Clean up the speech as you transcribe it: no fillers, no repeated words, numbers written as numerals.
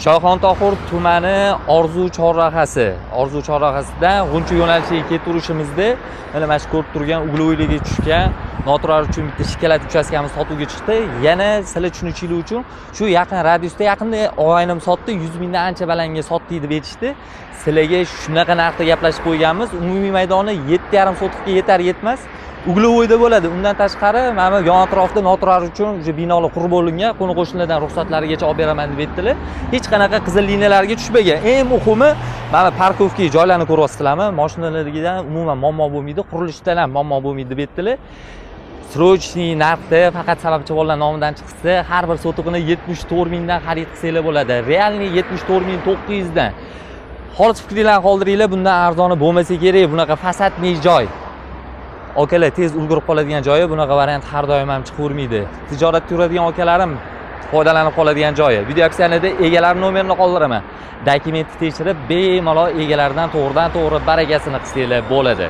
Shoyxontohur tumani Orzu chorrahasi. Orzu chorrahasidan G'uncha yo'nalishiga keturishimizda mana shu ko'rib turgan Uglovoyga tushgan noturar uchun bitta shikalat uchastkamiz sotuvga chiqdi. Yana sizlar tushunishinglar uchun shu yaqin radiusda yaqinda og'aynim sotdi, 100 mingdan ancha balanga sotdi deb aytishdi. Sizlarga shunaqa narxda gaplashib qo'yganmiz. Umumiy maydoni 7,5 sotixga yetar yetmas. Uglovoyda bo'ladi. Undan tashqari mana yon atrofda noturar uchun o'sha binolar qurib bo'lingan, qo'ni-qo'shnilardan ruxsatlarigacha olib beraman deb aytdilar. Hech qanaqa qizil liniyalarga tushmagan. Eng muhimi, mana parkovka joylarni ko'ryapsizlarmi? Mashinalardan umuman muammo bo'lmaydi, qurilishdan ham muammo bo'lmaydi deb aytdilar. Srochniy narxda faqat sababchivorlar nomidan chiqsa, har bir sotig'ini 74 mingdan xarid qilsanglar bo'ladi. Realniy 74,900 dan. Xolis fikringlarni qoldiringlar, bundan arzoni bo'lmasa kerak, bunaqa fasadli joy. Okalar tez ulgurib qoladigan joyi, bunaqa variant har doim ham chiqavermaydi. Tijoratda yuradigan akalarim foydalanib qoladigan joyi. Video aksiyasida egalar nomerini qoldiraman. Dokumentni tekshirib, bemalol egalaridan to'g'ridan to'g'ri barakasini qilsanglar bo'ladi.